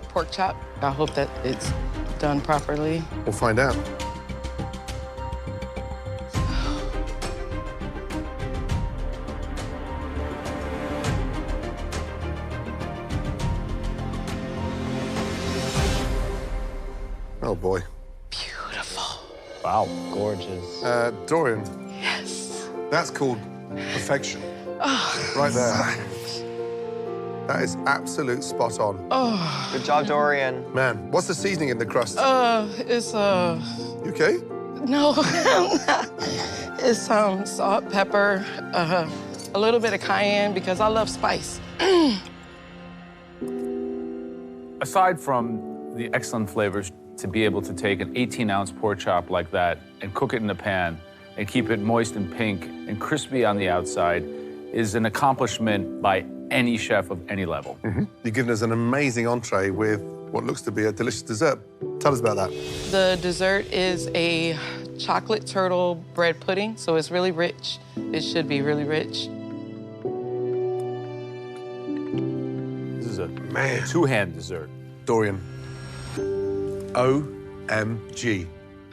Pork chop. I hope that it's done properly. We'll find out. Oh, boy. Beautiful. Wow, gorgeous. Dorian, Yes. that's called perfection. Oh, Right there. That is absolute spot on. oh. Good job, Dorian. Man, what's the seasoning in the crust? It's You okay? no, it's salt, pepper, a little bit of cayenne because I love spice. Aside from the excellent flavors, to be able to take an 18-ounce pork chop like that and cook it in a pan and keep it moist and pink and crispy on the outside is an accomplishment by any chef of any level. You've given us an amazing entree with what looks to be a delicious dessert. Tell us about that. The dessert is a chocolate turtle bread pudding, so it's really rich. It should be really rich. This is a two-hand dessert. Dorian, OMG.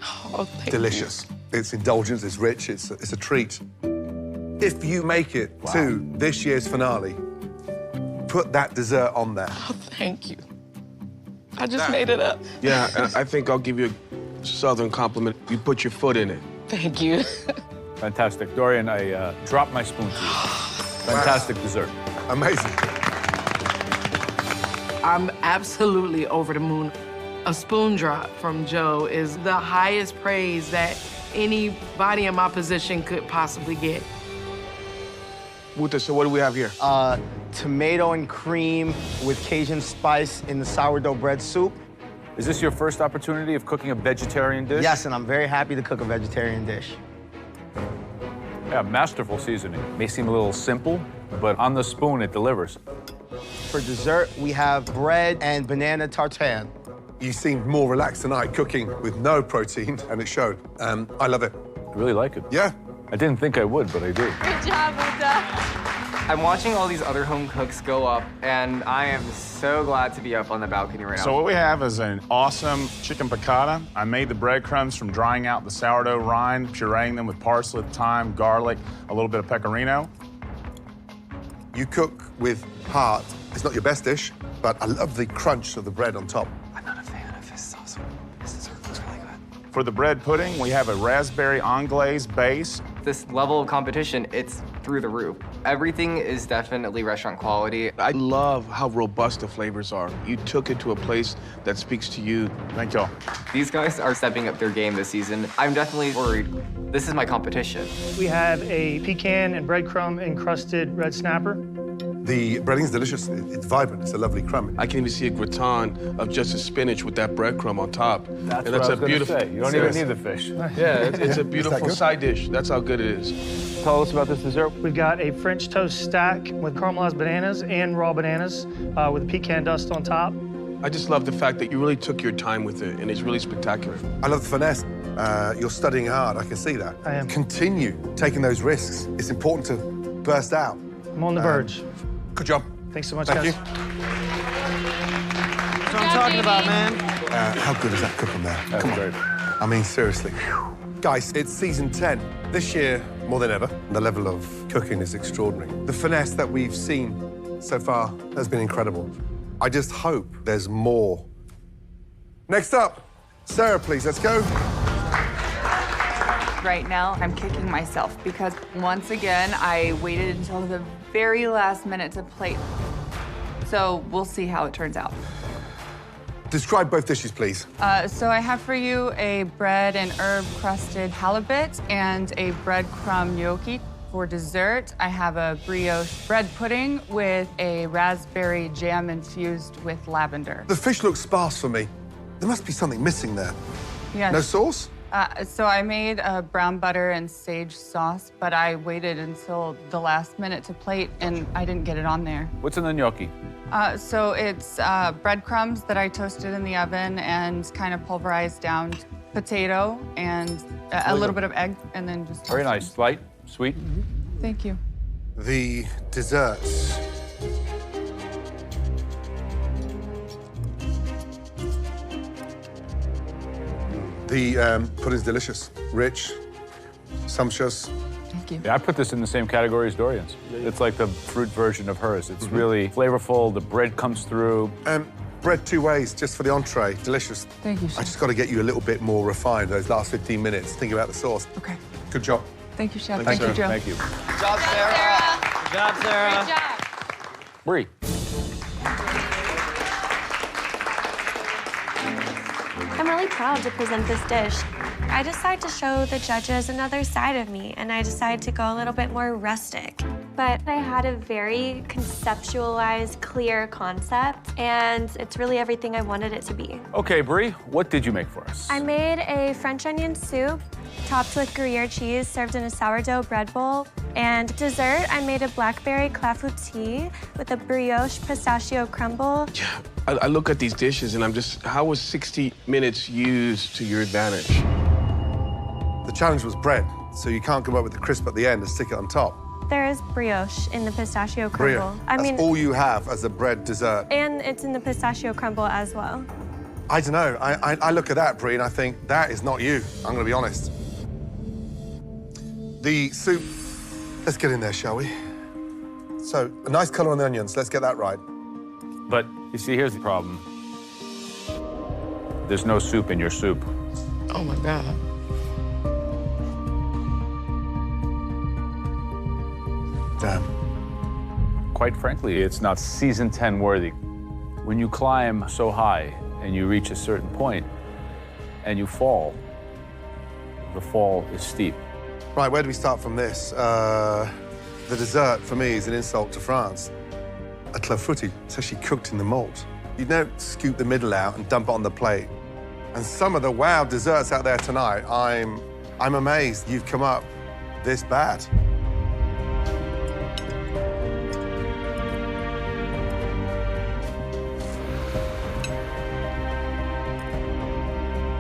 Oh, thank Delicious. It's indulgence, it's rich, it's a treat. If you make it to this year's finale, put that dessert on there. Oh, thank you. I just made it up. Yeah, and I think I'll give you a Southern compliment. You put your foot in it. Thank you. Fantastic. Dorian, I dropped my spoon to you. Fantastic dessert. Amazing. I'm absolutely over the moon. A spoon drop from Joe is the highest praise that anybody in my position could possibly get. Wuta, so what do we have here? Tomato and cream with Cajun spice in the sourdough bread soup. Is this your first opportunity of cooking a vegetarian dish? Yes, and I'm very happy to cook a vegetarian dish. Yeah, masterful seasoning. May seem a little simple, but on the spoon, it delivers. For dessert, we have bread and banana tartare. You seemed more relaxed tonight cooking with no protein, and it showed. I love it. I really like it. Yeah. I didn't think I would, but I do. Good job, Uta. I'm watching all these other home cooks go up, and I am so glad to be up on the balcony right now. So what we have is an awesome chicken piccata. I made the breadcrumbs from drying out the sourdough rind, pureeing them with parsley, thyme, garlic, a little bit of pecorino. You cook with heart. It's not your best dish, but I love the crunch of the bread on top. I'm not a fan of this sauce. This dessert looks really good. For the bread pudding, we have a raspberry anglaise base. This level of competition, it's through the roof. Everything is definitely restaurant quality. I love how robust the flavors are. You took it to a place that speaks to you. Thank y'all. These guys are stepping up their game this season. I'm definitely worried. This is my competition. We have a pecan and breadcrumb encrusted red snapper. The breading's delicious. It's vibrant. It's a lovely crumb. I can even see a gratin of just a spinach with that breadcrumb on top. That's and what that's I was a beautiful. say. You don't even need the fish. Yeah, it's a beautiful good? side dish. That's how good it is. Tell us about this dessert. We've got a French toast stack with caramelized bananas and raw bananas with pecan dust on top. I just love the fact that you really took your time with it, and it's really spectacular. I love the finesse. You're studying hard. I can see that. I am. Continue taking those risks. It's important to burst out. I'm on the verge. Good job. Thanks so much, Thank guys. you. That's what I'm talking about, man. How good is that cooking there? That's Come on. great. I mean, seriously. Guys, it's season 10. This year, more than ever, the level of cooking is extraordinary. The finesse that we've seen so far has been incredible. I just hope there's more. Next up, Sarah, please, let's go. Right now, I'm kicking myself because once again, I waited until the very last minute to plate. So we'll see how it turns out. Describe both dishes, please. So I have for you a bread and herb crusted halibut and a breadcrumb gnocchi. For dessert, I have a brioche bread pudding with a raspberry jam infused with lavender. The fish looks sparse for me. There must be something missing there. Yes. No sauce? So I made a brown butter and sage sauce, but I waited until the last minute to plate, and I didn't get it on there. What's in the gnocchi? So it's breadcrumbs that I toasted in the oven and kind of pulverized down, potato and a little bit of egg, and then just Very nice. Light, sweet. Thank you. The desserts. The pudding's delicious, rich, sumptuous. Thank you. Yeah, I put this in the same category as Dorian's. It's like the fruit version of hers. It's really flavorful. The bread comes through. Bread 2 ways, just for the entree. Delicious. Thank you, I Chef. just got to get you a little bit more refined those last 15 minutes, thinking about the sauce. Okay. Good job. Thank you, Chef. Thank Thank you, you. Joe. Thank you. Good job, Sarah. Good job, Sarah. Great job. Brie. I'm really proud to present this dish. I decided to show the judges another side of me, and I decided to go a little bit more rustic. But I had a very conceptualized, clear concept, and it's really everything I wanted it to be. Okay, Brie, what did you make for us? I made a French onion soup topped with Gruyere cheese served in a sourdough bread bowl. And dessert, I made a blackberry clafoutis with a brioche pistachio crumble. Yeah, I look at these dishes and I'm just, how was 60 minutes used to your advantage? The challenge was bread, so you can't come up with the crisp at the end and stick it on top. There is brioche in the pistachio crumble. Brie, that's all you have as a bread dessert. And it's in the pistachio crumble as well. I don't know. I look at that, Brie, and I think, that is not you. I'm going to be honest. The soup, let's get in there, shall we? So, a nice color on the onions. Let's get that right. But you see, here's the problem. There's no soup in your soup. Oh my God. Damn. Quite frankly, it's not season 10 worthy. When you climb so high and you reach a certain point and you fall, the fall is steep. Right, where do we start from this? The dessert, for me, is an insult to France. A clafoutis, it's actually cooked in the mold. You don't scoop the middle out and dump it on the plate. And some of the wow desserts out there tonight, I'm amazed you've come up this bad.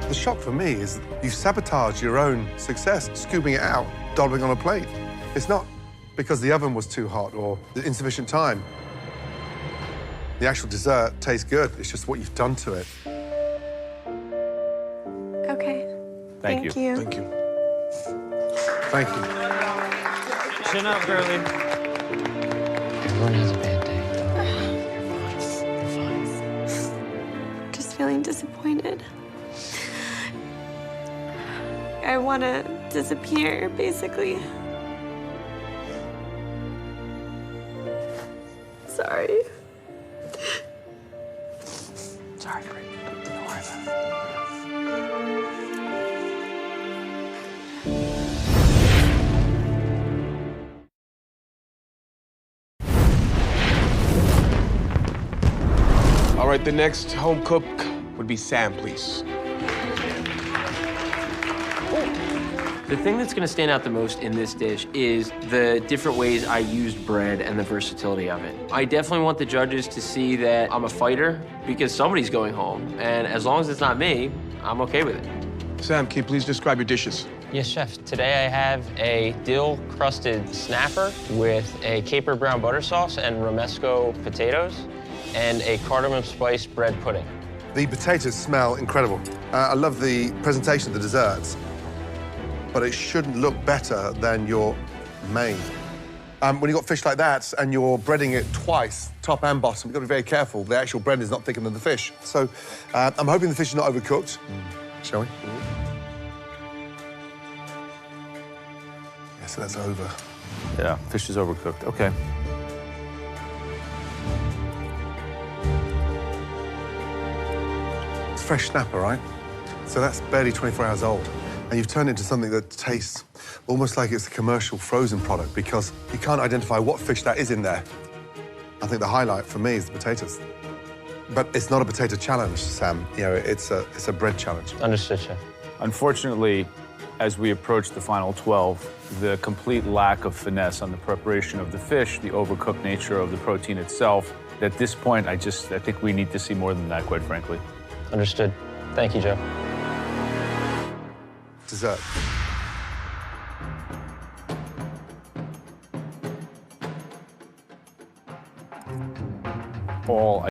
The shock for me is you sabotage your own success, scooping it out, dobbling on a plate. It's not because the oven was too hot or insufficient time. The actual dessert tastes good. It's just what you've done to it. Okay. Thank you. Thank you. Thank you. Chin up, girly. Everyone has a bad day. You're fine. Just feeling disappointed. I want to disappear, basically. Sorry. Sorry, Brie. Don't worry about it. All right, the next home cook would be Sam, please. The thing that's gonna stand out the most in this dish is the different ways I used bread and the versatility of it. I definitely want the judges to see that I'm a fighter because somebody's going home, and as long as it's not me, I'm okay with it. Sam, can you please describe your dishes? Yes, chef. Today I have a dill-crusted snapper with a caper brown butter sauce and romesco potatoes, and a cardamom spice bread pudding. The potatoes smell incredible. I love the presentation of the desserts, but it shouldn't look better than your main. When you've got fish like that and you're breading it twice, top and bottom, you've got to be very careful. The actual bread is not thicker than the fish. So I'm hoping the fish is not overcooked. Shall we? Yeah, so that's over. Yeah, fish is overcooked. Okay. It's fresh snapper, right? So that's barely 24 hours old. And you've turned it into something that tastes almost like it's a commercial frozen product because you can't identify what fish that is in there. I think the highlight for me is the potatoes. But it's not a potato challenge, Sam. You know, it's a bread challenge. Understood, chef. Unfortunately, as we approach the final 12, the complete lack of finesse on the preparation of the fish, the overcooked nature of the protein itself, at this point, I think we need to see more than that, quite frankly. Understood. Thank you, Joe. Dessert. All